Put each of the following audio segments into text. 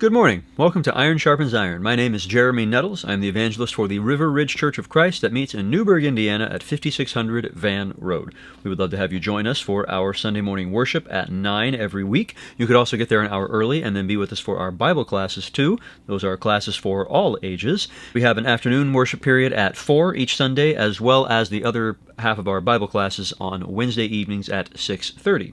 Good morning. Welcome to Iron Sharpens Iron. My name is Jeremy Nettles. I'm the evangelist for the River Ridge Church of Christ that meets in Newburgh, Indiana at 5600 Van Road. We would love to have you join us for our Sunday morning worship at 9 every week. You could also get there an hour early and then be with us for our Bible classes too. Those are classes for all ages. We have an afternoon worship period at 4 each Sunday, as well as the other half of our Bible classes on Wednesday evenings at 6:30.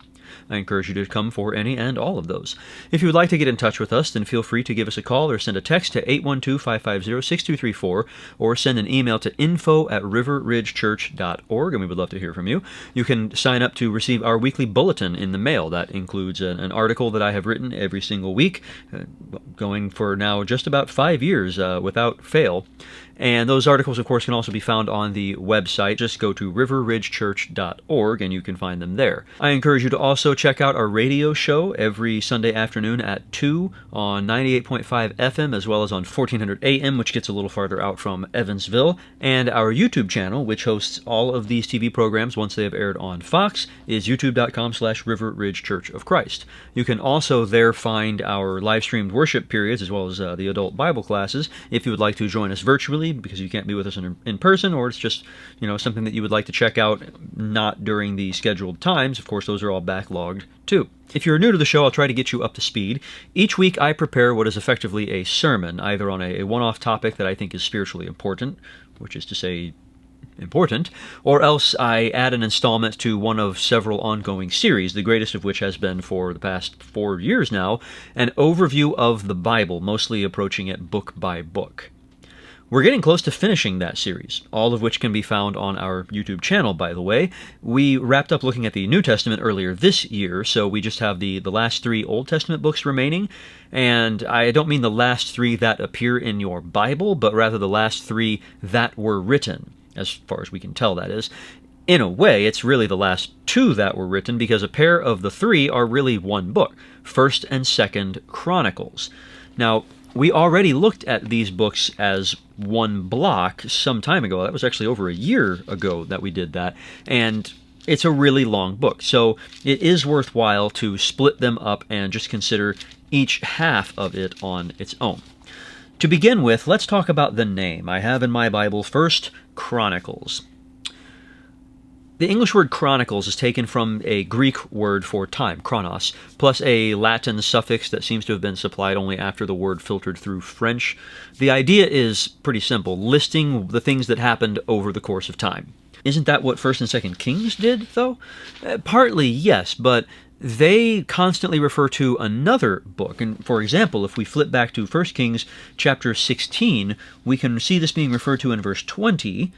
I encourage you to come for any and all of those. If you would like to get in touch with us, then feel free to give us a call or send a text to 812-550-6234 or send an email to info@riverridgechurch.org, and we would love to hear from you. You can sign up to receive our weekly bulletin in the mail. That includes an article that I have written every single week, going for now just about 5 years without fail. And those articles, of course, can also be found on the website. Just go to riverridgechurch.org and you can find them there. I encourage you to also check out our radio show every Sunday afternoon at 2 on 98.5 FM, as well as on 1400 AM, which gets a little farther out from Evansville. And our YouTube channel, which hosts all of these TV programs once they have aired on Fox, is youtube.com/River Ridge Church of Christ. You can also there find our live-streamed worship periods, as well as the adult Bible classes, if you would like to join us virtually, because you can't be with us in person, or it's just something that you would like to check out not during the scheduled times. Of course, those are all backlogged too. If you're new to the show, I'll try to get you up to speed. Each week I prepare what is effectively a sermon, either on a one-off topic that I think is spiritually important, which is to say important, or else I add an installment to one of several ongoing series, the greatest of which has been for the past 4 years now, an overview of the Bible, mostly approaching it book by book. We're getting close to finishing that series, all of which can be found on our YouTube channel, by the way. We wrapped up looking at the New Testament earlier this year, so we just have the last 3 Old Testament books remaining. And I don't mean the last 3 that appear in your Bible, but rather the last 3 that were written, as far as we can tell, that is. In a way, it's really the last 2 that were written, because a pair of the 3 are really one book, 1st and 2nd Chronicles. Now, we already looked at these books as one block some time ago. That was actually over a year ago that we did that, and it's a really long book, so it is worthwhile to split them up and just consider each half of it on its own. To begin with, let's talk about the name. I have in my Bible 1st Chronicles. The English word Chronicles is taken from a Greek word for time, chronos, plus a Latin suffix that seems to have been supplied only after the word filtered through French. The idea is pretty simple, listing the things that happened over the course of time. Isn't that what 1st and 2nd Kings did, though? Partly, yes, but they constantly refer to another book. And for example, if we flip back to 1 Kings chapter 16, we can see this being referred to in verse 20.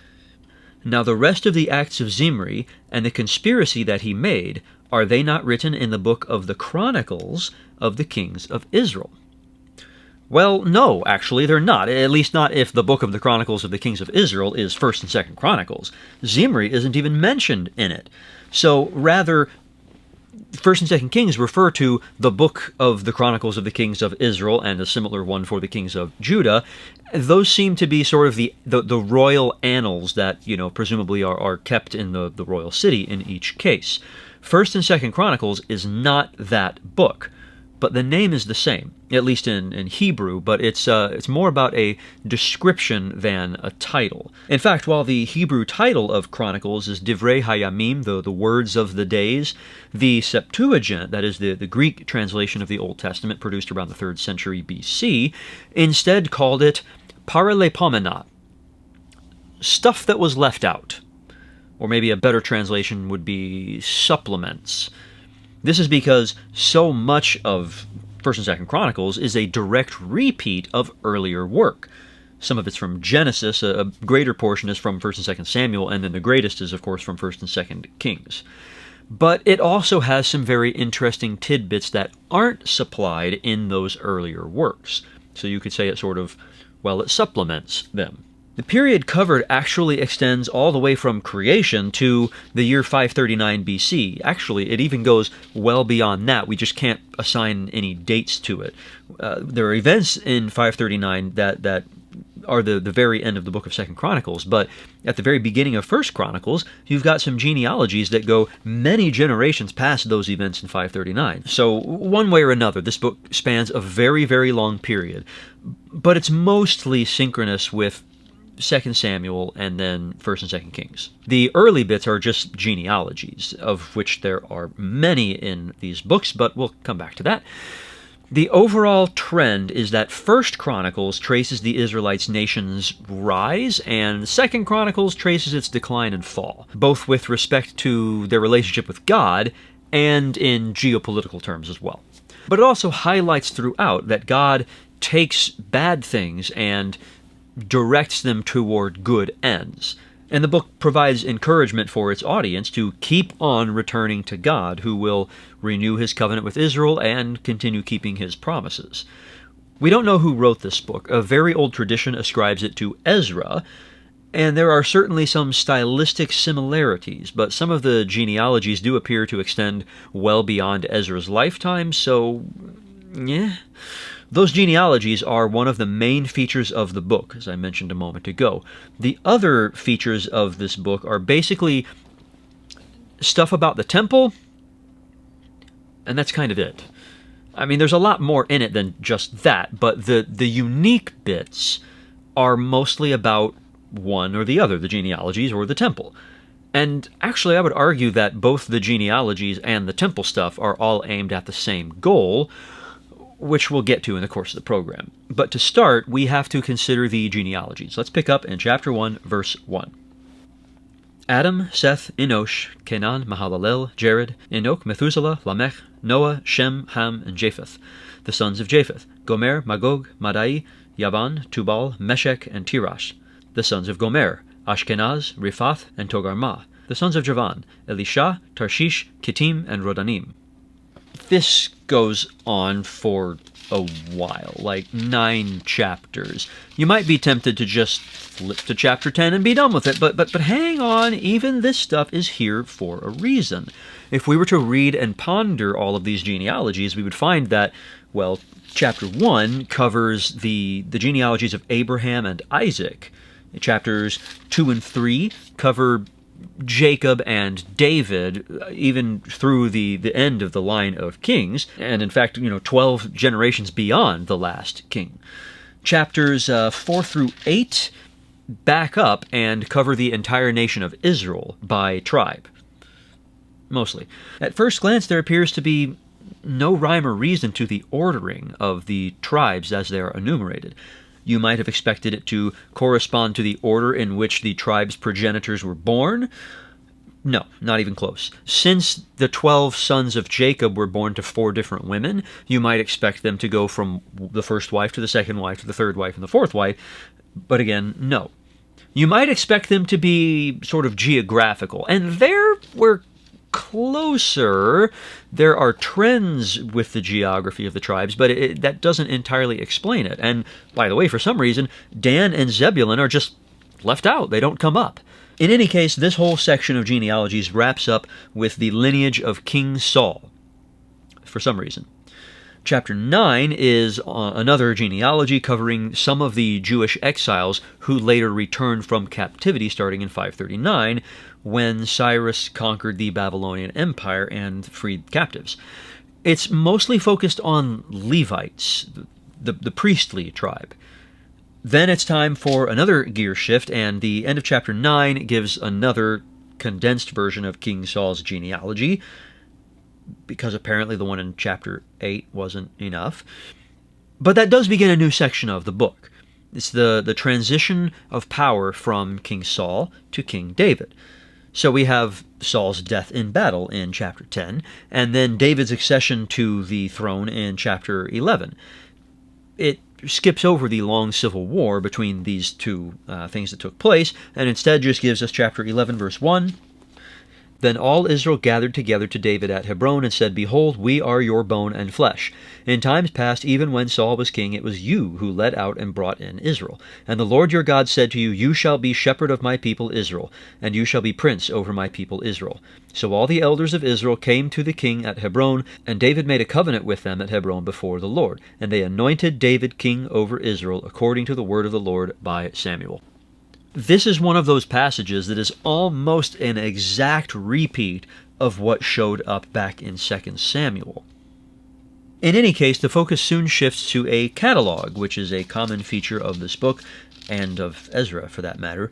Now the rest of the acts of Zimri, and the conspiracy that he made, are they not written in the book of the Chronicles of the kings of Israel? Well, no, actually they're not, at least not if the book of the Chronicles of the kings of Israel is 1st and 2nd Chronicles. Zimri isn't even mentioned in it. So rather, 1st and 2nd Kings refer to the book of the Chronicles of the Kings of Israel and a similar one for the kings of Judah. Those seem to be sort of the royal annals that, presumably are kept in the royal city in each case. 1st and 2nd Chronicles is not that book, but the name is the same, at least in Hebrew, but it's more about a description than a title. In fact, while the Hebrew title of Chronicles is Divrei Hayamim, the words of the days, the Septuagint, that is the Greek translation of the Old Testament produced around the 3rd century BC, instead called it Paralepomenat, stuff that was left out. Or maybe a better translation would be supplements. This is because so much of 1st and 2nd Chronicles is a direct repeat of earlier work. Some of it's from Genesis, a greater portion is from 1st and 2nd Samuel, and then the greatest is, of course, from 1st and 2nd Kings. But it also has some very interesting tidbits that aren't supplied in those earlier works. So you could say it it supplements them. The period covered actually extends all the way from creation to the year 539 BC. Actually, it even goes well beyond that. We just can't assign any dates to it. There are events in 539 that are the very end of the book of 2nd Chronicles, but at the very beginning of 1st Chronicles, you've got some genealogies that go many generations past those events in 539. So one way or another, this book spans a very, very long period, but it's mostly synchronous with 2nd Samuel and then 1st and 2nd Kings. The early bits are just genealogies, of which there are many in these books, but we'll come back to that. The overall trend is that 1st Chronicles traces the Israelites' nation's rise, and 2nd Chronicles traces its decline and fall, both with respect to their relationship with God and in geopolitical terms as well. But it also highlights throughout that God takes bad things and directs them toward good ends. And the book provides encouragement for its audience to keep on returning to God, who will renew his covenant with Israel and continue keeping his promises. We don't know who wrote this book. A very old tradition ascribes it to Ezra, and there are certainly some stylistic similarities, but some of the genealogies do appear to extend well beyond Ezra's lifetime, so yeah. Those genealogies are one of the main features of the book, as I mentioned a moment ago. The other features of this book are basically stuff about the temple, and that's kind of it. I mean, there's a lot more in it than just that, but the unique bits are mostly about one or the other, the genealogies or the temple. And actually, I would argue that both the genealogies and the temple stuff are all aimed at the same goal, which we'll get to in the course of the program. But to start, we have to consider the genealogies. Let's pick up in chapter 1, verse 1. Adam, Seth, Enosh, Kenan, Mahalalel, Jared, Enoch, Methuselah, Lamech, Noah, Shem, Ham, and Japheth, the sons of Japheth, Gomer, Magog, Madai, Yavan, Tubal, Meshech, and Tirash, the sons of Gomer, Ashkenaz, Riphath, and Togarmah, the sons of Javan, Elisha, Tarshish, Kittim, and Rodanim. This goes on for a while, like 9 chapters. You might be tempted to just flip to chapter 10 and be done with it, but hang on, even this stuff is here for a reason. If we were to read and ponder all of these genealogies, we would find that, well, chapter 1 covers the genealogies of Abraham and Isaac. Chapters 2 and 3 cover Jacob and David, even through the end of the line of kings, and in fact, 12 generations beyond the last king. Chapters 4 through 8 back up and cover the entire nation of Israel by tribe. Mostly. At first glance, there appears to be no rhyme or reason to the ordering of the tribes as they are enumerated. You might have expected it to correspond to the order in which the tribe's progenitors were born. No, not even close. Since the 12 sons of Jacob were born to 4 different women, you might expect them to go from the first wife to the second wife to the third wife and the fourth wife. But again, no. You might expect them to be sort of geographical, and there we're closer. There are trends with the geography of the tribes, but that doesn't entirely explain it. And by the way, for some reason, Dan and Zebulun are just left out. They don't come up. In any case, this whole section of genealogies wraps up with the lineage of King Saul, for some reason. Chapter 9 is another genealogy covering some of the Jewish exiles who later returned from captivity starting in 539, when Cyrus conquered the Babylonian Empire and freed captives. It's mostly focused on Levites, the priestly tribe. Then it's time for another gear shift, and the end of chapter 9 gives another condensed version of King Saul's genealogy, because apparently the one in chapter 8 wasn't enough. But that does begin a new section of the book. It's the transition of power from King Saul to King David. So we have Saul's death in battle in chapter 10, and then David's accession to the throne in chapter 11. It skips over the long civil war between these two things that took place, and instead just gives us chapter 11, verse 1, Then all Israel gathered together to David at Hebron and said, Behold, we are your bone and flesh. In times past, even when Saul was king, it was you who led out and brought in Israel. And the Lord your God said to you, You shall be shepherd of my people Israel, and you shall be prince over my people Israel. So all the elders of Israel came to the king at Hebron, and David made a covenant with them at Hebron before the Lord. And they anointed David king over Israel, according to the word of the Lord by Samuel. This is one of those passages that is almost an exact repeat of what showed up back in 2 Samuel. In any case, the focus soon shifts to a catalog, which is a common feature of this book, and of Ezra for that matter.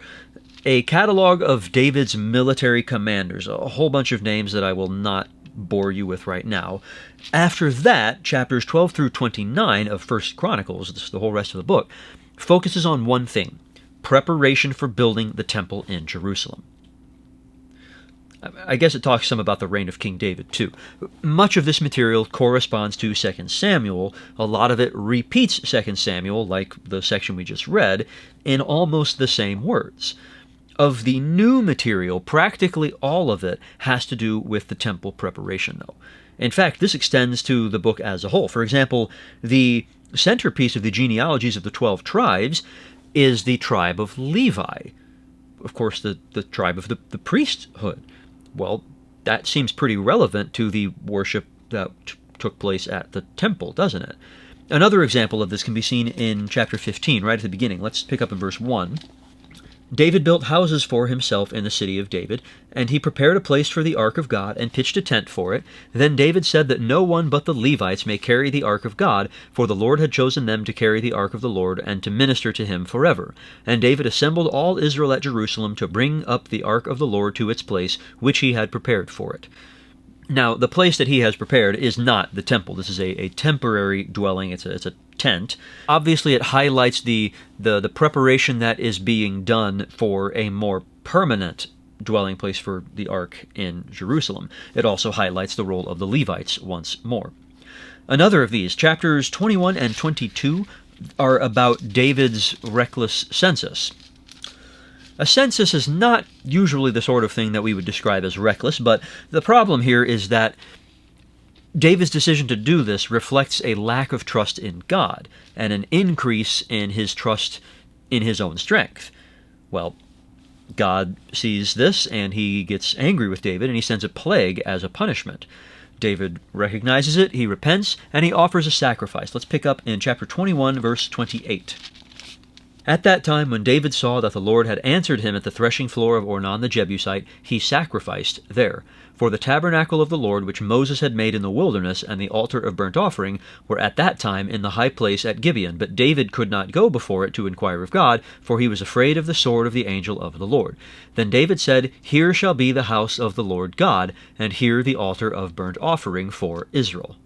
A catalog of David's military commanders, a whole bunch of names that I will not bore you with right now. After that, chapters 12 through 29 of 1 Chronicles, this is the whole rest of the book, focuses on one thing: preparation for building the temple in Jerusalem. I guess it talks some about the reign of King David, too. Much of this material corresponds to 2 Samuel. A lot of it repeats 2 Samuel, like the section we just read, in almost the same words. Of the new material, practically all of it has to do with the temple preparation, though. In fact, this extends to the book as a whole. For example, the centerpiece of the genealogies of the 12 tribes is the tribe of Levi. Of course, the tribe of the priesthood. Well, that seems pretty relevant to the worship that took place at the temple, doesn't it? Another example of this can be seen in chapter 15, right at the beginning. Let's pick up in verse 1. David built houses for himself in the city of David, and he prepared a place for the ark of God, and pitched a tent for it. Then David said that no one but the Levites may carry the ark of God, for the Lord had chosen them to carry the ark of the Lord, and to minister to him forever. And David assembled all Israel at Jerusalem to bring up the ark of the Lord to its place, which he had prepared for it. Now, the place that he has prepared is not the temple. This is a temporary dwelling. It's a tent. Obviously, it highlights the preparation that is being done for a more permanent dwelling place for the ark in Jerusalem. It also highlights the role of the Levites once more. Another of these, chapters 21 and 22, are about David's reckless census. A census is not usually the sort of thing that we would describe as reckless, but the problem here is that David's decision to do this reflects a lack of trust in God and an increase in his trust in his own strength. Well, God sees this and he gets angry with David and he sends a plague as a punishment. David recognizes it, he repents, and he offers a sacrifice. Let's pick up in chapter 21, verse 28. At that time, when David saw that the Lord had answered him at the threshing floor of Ornan the Jebusite, he sacrificed there. For the tabernacle of the Lord which Moses had made in the wilderness and the altar of burnt offering were at that time in the high place at Gibeon, but David could not go before it to inquire of God, for he was afraid of the sword of the angel of the Lord. Then David said, Here shall be the house of the Lord God, and here the altar of burnt offering for Israel.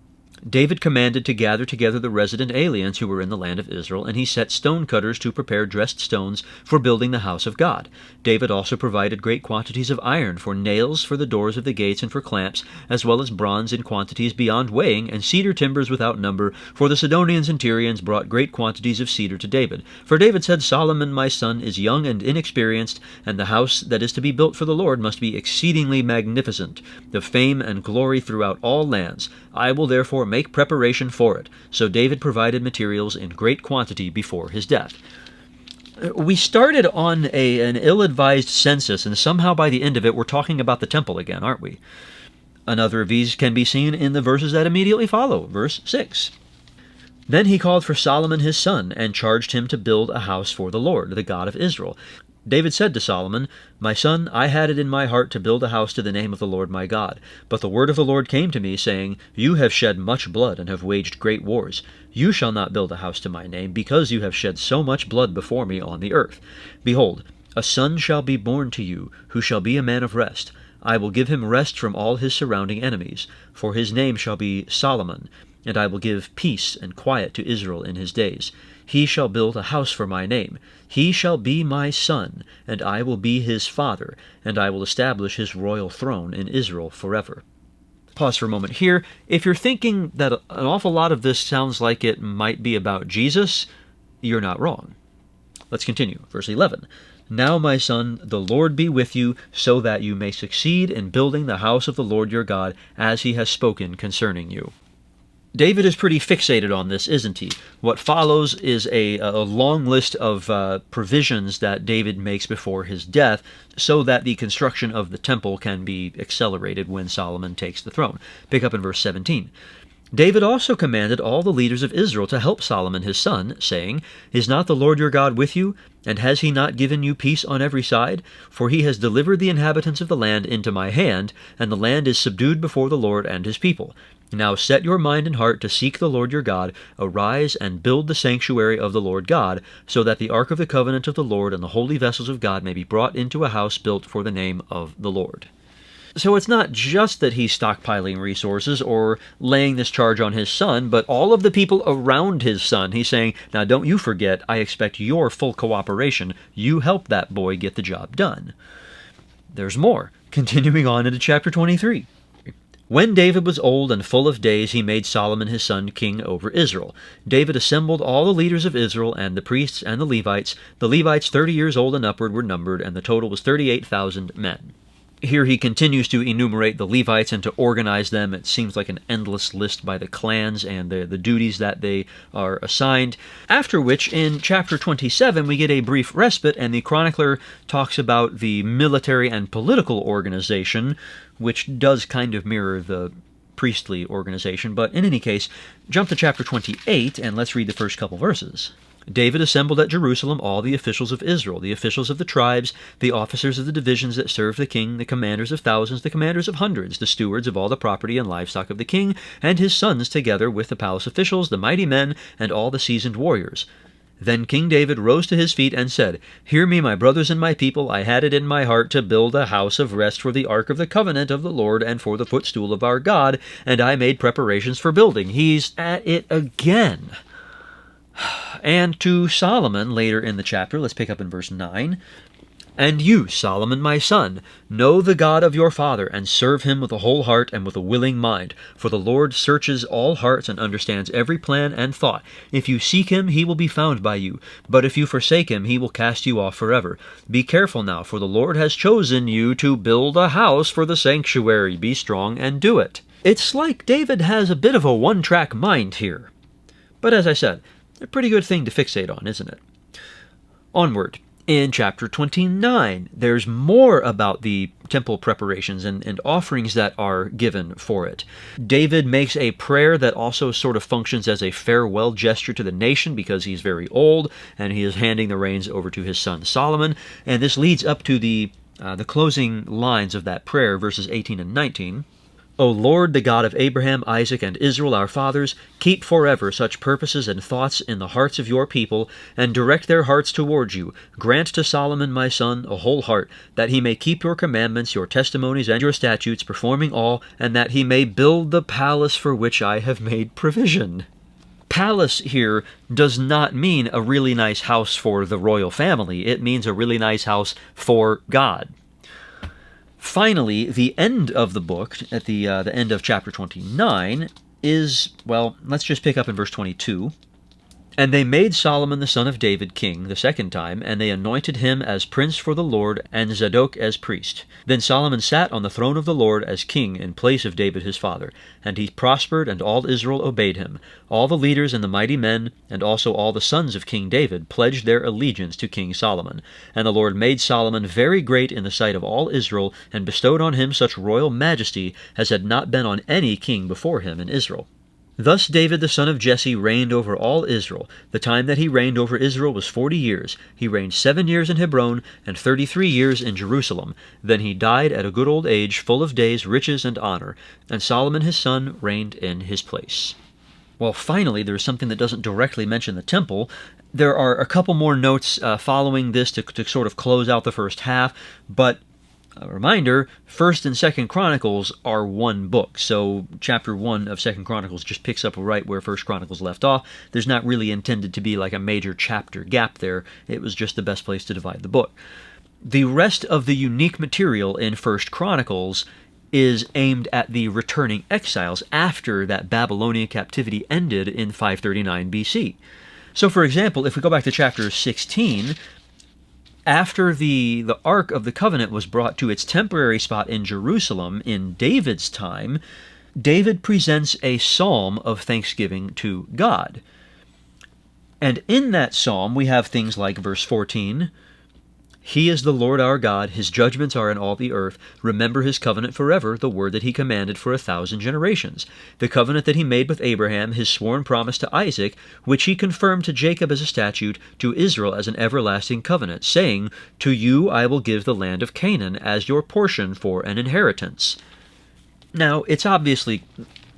David commanded to gather together the resident aliens who were in the land of Israel, and he set stone cutters to prepare dressed stones for building the house of God. David also provided great quantities of iron for nails for the doors of the gates and for clamps, as well as bronze in quantities beyond weighing, and cedar timbers without number, for the Sidonians and Tyrians brought great quantities of cedar to David. For David said, Solomon my son is young and inexperienced, and the house that is to be built for the Lord must be exceedingly magnificent, of fame and glory throughout all lands. I will therefore make preparation for it. So David provided materials in great quantity before his death. We started on an ill-advised census, and somehow by the end of it we're talking about the temple again, aren't we? Another of these can be seen in the verses that immediately follow, verse 6. Then he called for Solomon his son, and charged him to build a house for the Lord, the God of Israel. David said to Solomon, My son, I had it in my heart to build a house to the name of the Lord my God. But the word of the Lord came to me, saying, You have shed much blood, and have waged great wars. You shall not build a house to my name, because you have shed so much blood before me on the earth. Behold, a son shall be born to you, who shall be a man of rest. I will give him rest from all his surrounding enemies. For his name shall be Solomon, and I will give peace and quiet to Israel in his days. He shall build a house for my name. He shall be my son, and I will be his father, and I will establish his royal throne in Israel forever. Pause for a moment here. If you're thinking that an awful lot of this sounds like it might be about Jesus, you're not wrong. Let's continue. Verse 11. Now, my son, the Lord be with you, so that you may succeed in building the house of the Lord your God, as he has spoken concerning you." David is pretty fixated on this, isn't he? What follows is a long list of provisions that David makes before his death so that the construction of the temple can be accelerated when Solomon takes the throne. Pick up in verse 17. David also commanded all the leaders of Israel to help Solomon his son, saying, "Is not the Lord your God with you? And has he not given you peace on every side? For he has delivered the inhabitants of the land into my hand, and the land is subdued before the Lord and his people. Now set your mind and heart to seek the Lord your God. Arise and build the sanctuary of the Lord God, so that the ark of the covenant of the Lord and the holy vessels of God may be brought into a house built for the name of the Lord." So it's not just that he's stockpiling resources or laying this charge on his son, but all of the people around his son. He's saying, now don't you forget, I expect your full cooperation. You help that boy get the job done. There's more. Continuing on into chapter 23. When David was old and full of days, he made Solomon his son king over Israel. David assembled all the leaders of Israel and the priests and the Levites. The Levites 30 years old and upward were numbered, and the total was 38,000 men. Here he continues to enumerate the Levites and to organize them. It seems like an endless list by the clans and the duties that they are assigned. After which, in chapter 27, we get a brief respite, and the chronicler talks about the military and political organization, which does kind of mirror the priestly organization. But in any case, jump to chapter 28, and let's read the first couple verses. David assembled at Jerusalem all the officials of Israel, the officials of the tribes, the officers of the divisions that served the king, the commanders of thousands, the commanders of hundreds, the stewards of all the property and livestock of the king, and his sons, together with the palace officials, the mighty men, and all the seasoned warriors. Then King David rose to his feet and said, "Hear me, my brothers and my people. I had it in my heart to build a house of rest for the ark of the covenant of the Lord and for the footstool of our God, and I made preparations for building." He's at it again. And to Solomon, later in the chapter, let's pick up in verse 9. "And you, Solomon, my son, know the God of your father, and serve him with a whole heart and with a willing mind. For the Lord searches all hearts and understands every plan and thought. If you seek him, he will be found by you. But if you forsake him, he will cast you off forever. Be careful now, for the Lord has chosen you to build a house for the sanctuary. Be strong and do it." It's like David has a bit of a one-track mind here. But as I said, a pretty good thing to fixate on, isn't it? Onward. In chapter 29, there's more about the temple preparations and offerings that are given for it. David makes a prayer that also sort of functions as a farewell gesture to the nation because he's very old and he is handing the reins over to his son Solomon. And this leads up to the closing lines of that prayer, verses 18 and 19. "O Lord, the God of Abraham, Isaac, and Israel, our fathers, keep forever such purposes and thoughts in the hearts of your people, and direct their hearts towards you. Grant to Solomon, my son, a whole heart, that he may keep your commandments, your testimonies, and your statutes, performing all, and that he may build the palace for which I have made provision." Palace here does not mean a really nice house for the royal family. It means a really nice house for God. Finally, the end of the book, at the end of chapter 29, is, well, let's just pick up in verse 22. "And they made Solomon the son of David king the second time, and they anointed him as prince for the Lord, and Zadok as priest. Then Solomon sat on the throne of the Lord as king in place of David his father. And he prospered, and all Israel obeyed him. All the leaders and the mighty men, and also all the sons of King David, pledged their allegiance to King Solomon. And the Lord made Solomon very great in the sight of all Israel, and bestowed on him such royal majesty as had not been on any king before him in Israel. Thus David the son of Jesse reigned over all Israel. The time that he reigned over Israel was 40 years. He reigned 7 years in Hebron, and 33 years in Jerusalem. Then he died at a good old age, full of days, riches, and honor. And Solomon his son reigned in his place." Well, finally, there's something that doesn't directly mention the temple. There are a couple more notes following this to sort of close out the first half, but a reminder, 1st and 2nd Chronicles are one book, so chapter 1 of 2nd Chronicles just picks up right where 1st Chronicles left off. There's not really intended to be like a major chapter gap there. It was just the best place to divide the book. The rest of the unique material in 1st Chronicles is aimed at the returning exiles after that Babylonian captivity ended in 539 BC. So, for example, if we go back to chapter 16, After the Ark of the Covenant was brought to its temporary spot in Jerusalem in David's time, David presents a psalm of thanksgiving to God. And in that psalm, we have things like verse 14, He is the Lord our God, His judgments are in all the earth. Remember His covenant forever, the word that He commanded for 1,000 generations. The covenant that He made with Abraham, His sworn promise to Isaac, which He confirmed to Jacob as a statute, to Israel as an everlasting covenant, saying, To you I will give the land of Canaan as your portion for an inheritance. Now, it's obviously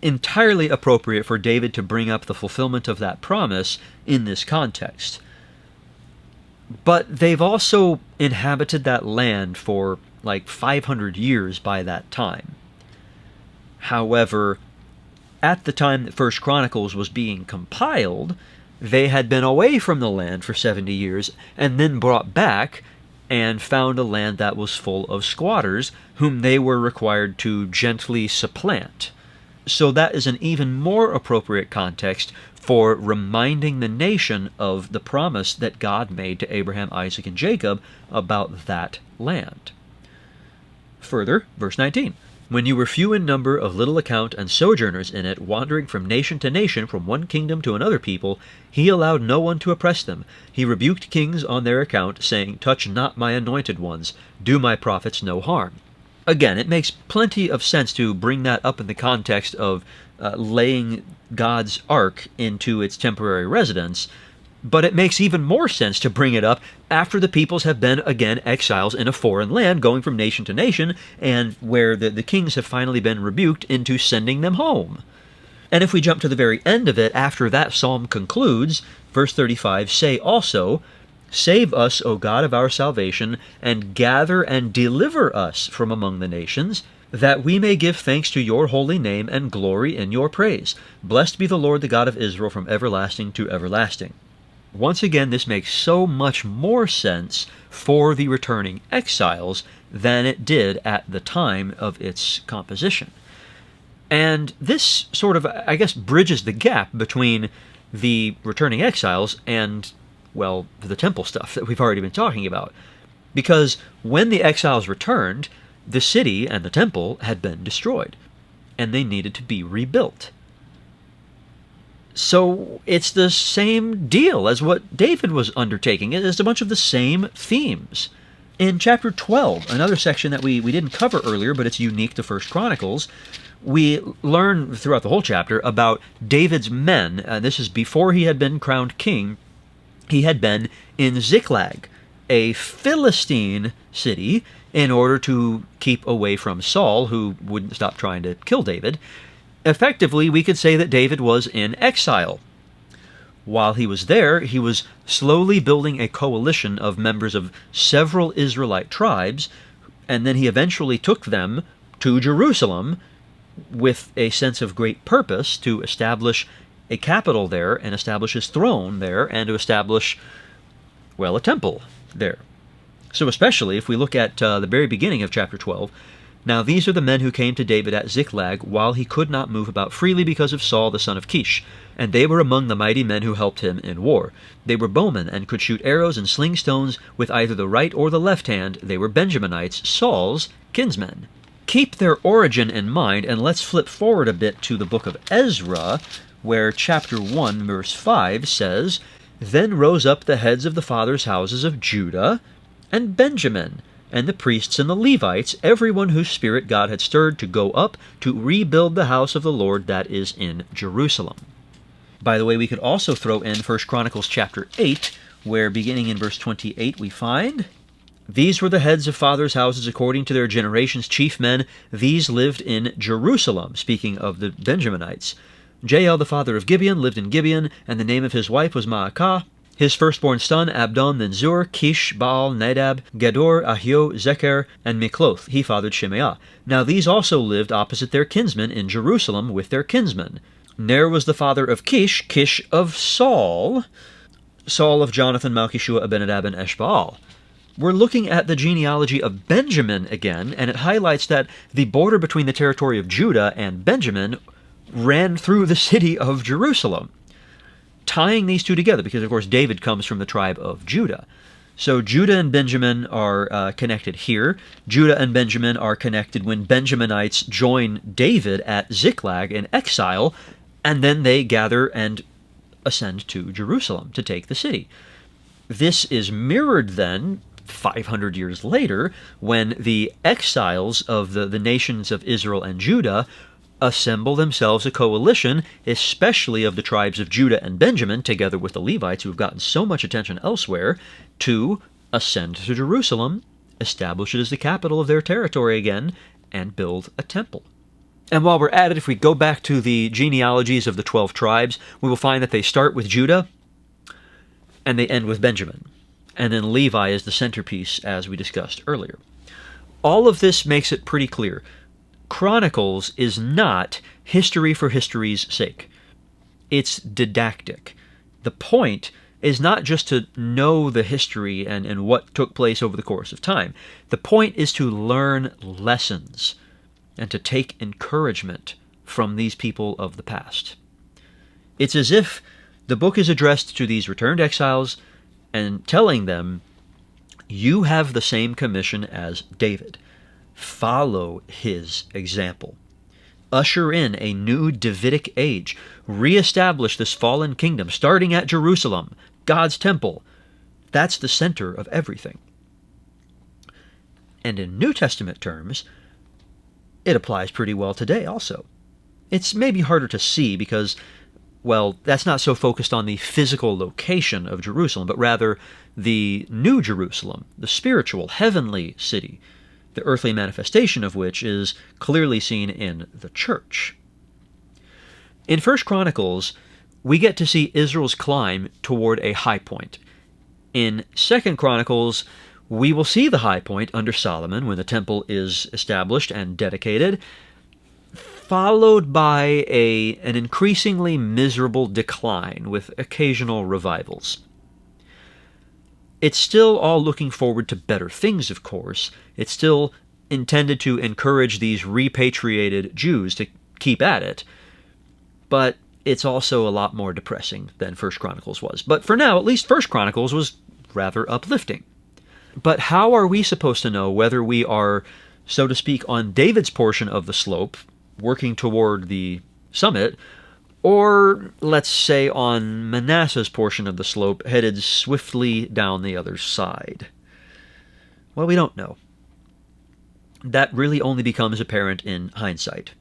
entirely appropriate for David to bring up the fulfillment of that promise in this context. But they've also inhabited that land for like 500 years by that time. However, at the time that First Chronicles was being compiled, they had been away from the land for 70 years and then brought back and found a land that was full of squatters whom they were required to gently supplant. So that is an even more appropriate context for reminding the nation of the promise that God made to Abraham, Isaac, and Jacob about that land. Further, verse 19, When you were few in number, of little account, and sojourners in it, wandering from nation to nation, from one kingdom to another people, He allowed no one to oppress them. He rebuked kings on their account, saying, Touch not my anointed ones, do my prophets no harm. Again, it makes plenty of sense to bring that up in the context of laying God's ark into its temporary residence, but it makes even more sense to bring it up after the peoples have been, again, exiles in a foreign land, going from nation to nation, and where the kings have finally been rebuked into sending them home. And if we jump to the very end of it, after that psalm concludes, verse 35, Say also, Save us, O God of our salvation, and gather and deliver us from among the nations, that we may give thanks to your holy name and glory in your praise. Blessed be the Lord, the God of Israel, from everlasting to everlasting. Once again, this makes so much more sense for the returning exiles than it did at the time of its composition. And this sort of, I guess, bridges the gap between the returning exiles and, well, the temple stuff that we've already been talking about. Because when the exiles returned, the city and the temple had been destroyed, and they needed to be rebuilt. So it's the same deal as what David was undertaking. It's a bunch of the same themes. In chapter 12, another section that we didn't cover earlier, but it's unique to First Chronicles, we learn throughout the whole chapter about David's men. This is before he had been crowned king. He had been in Ziklag, a Philistine city, in order to keep away from Saul, who wouldn't stop trying to kill David. Effectively, we could say that David was in exile. While he was there, he was slowly building a coalition of members of several Israelite tribes, and then he eventually took them to Jerusalem with a sense of great purpose to establish a capital there, and establish his throne there, and to establish, well, a temple there. So especially if we look at the very beginning of chapter 12, Now these are the men who came to David at Ziklag, while he could not move about freely because of Saul the son of Kish, and they were among the mighty men who helped him in war. They were bowmen, and could shoot arrows and sling stones with either the right or the left hand. They were Benjaminites, Saul's kinsmen. Keep their origin in mind, and let's flip forward a bit to the book of Ezra, where chapter 1, verse 5 says, Then rose up the heads of the fathers' houses of Judah and Benjamin, and the priests and the Levites, everyone whose spirit God had stirred to go up to rebuild the house of the Lord that is in Jerusalem. By the way, we could also throw in 1 Chronicles chapter 8, where beginning in verse 28 we find, These were the heads of fathers' houses according to their generations, chief men. These lived in Jerusalem, speaking of the Benjaminites. Jael, the father of Gibeon, lived in Gibeon, and the name of his wife was Maacah. His firstborn son, Abdon, then Zur, Kish, Baal, Nadab, Gedor, Ahio, Zecher, and Mikloth. He fathered Shimei. Now these also lived opposite their kinsmen in Jerusalem with their kinsmen. Ner was the father of Kish, Kish of Saul, Saul of Jonathan, Malchishua, Abinadab, and Eshbaal. We're looking at the genealogy of Benjamin again, and it highlights that the border between the territory of Judah and Benjamin ran through the city of Jerusalem, tying these two together, because of course David comes from the tribe of Judah. So Judah and Benjamin are connected here. Judah and Benjamin are connected when Benjaminites join David at Ziklag in exile, and then they gather and ascend to Jerusalem to take the city. This is mirrored then 500 years later when the exiles of the nations of Israel and Judah assemble themselves a coalition, especially of the tribes of Judah and Benjamin, together with the Levites, who have gotten so much attention elsewhere, to ascend to Jerusalem, establish it as the capital of their territory again, and build a temple. And while we're at it, if we go back to the genealogies of the 12 tribes, we will find that they start with Judah and they end with Benjamin. And then Levi is the centerpiece, as we discussed earlier. All of this makes it pretty clear. Chronicles is not history for history's sake. It's didactic. The point is not just to know the history and what took place over the course of time. The point is to learn lessons and to take encouragement from these people of the past. It's as if the book is addressed to these returned exiles and telling them, you have the same commission as David. Follow his example. Usher in a new Davidic age. Reestablish this fallen kingdom, starting at Jerusalem, God's temple. That's the center of everything. And in New Testament terms, it applies pretty well today also. It's maybe harder to see because, well, that's not so focused on the physical location of Jerusalem, but rather the New Jerusalem, the spiritual, heavenly city, the earthly manifestation of which is clearly seen in the church. In 1 Chronicles, we get to see Israel's climb toward a high point. In 2 Chronicles, we will see the high point under Solomon when the temple is established and dedicated, followed by an increasingly miserable decline with occasional revivals. It's still all looking forward to better things, of course. It's still intended to encourage these repatriated Jews to keep at it. But it's also a lot more depressing than 1 Chronicles was. But for now, at least 1 Chronicles was rather uplifting. But how are we supposed to know whether we are, so to speak, on David's portion of the slope, working toward the summit, or, let's say, on Manasseh's portion of the slope, headed swiftly down the other side? Well, we don't know. That really only becomes apparent in hindsight.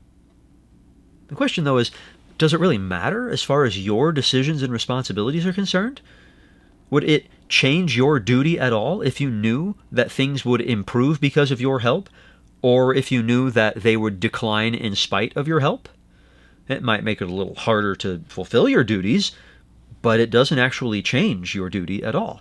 The question, though, is, does it really matter as far as your decisions and responsibilities are concerned? Would it change your duty at all if you knew that things would improve because of your help, or if you knew that they would decline in spite of your help? It might make it a little harder to fulfill your duties, but it doesn't actually change your duty at all.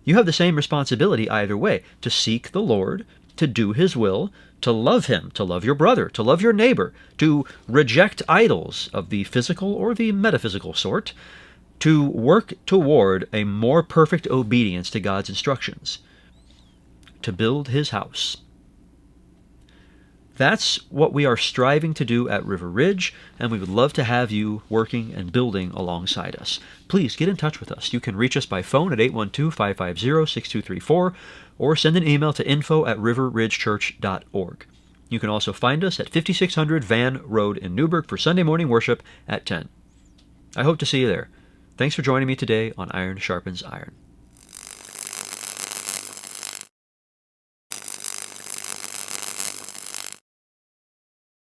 You have the same responsibility either way, to seek the Lord, to do His will, to love Him, to love your brother, to love your neighbor, to reject idols of the physical or the metaphysical sort, to work toward a more perfect obedience to God's instructions, to build His house. That's what we are striving to do at River Ridge, and we would love to have you working and building alongside us. Please get in touch with us. You can reach us by phone at 812-550-6234 or send an email to info@riverridgechurch.org. You can also find us at 5600 Van Road in Newburgh for Sunday morning worship at 10. I hope to see you there. Thanks for joining me today on Iron Sharpens Iron.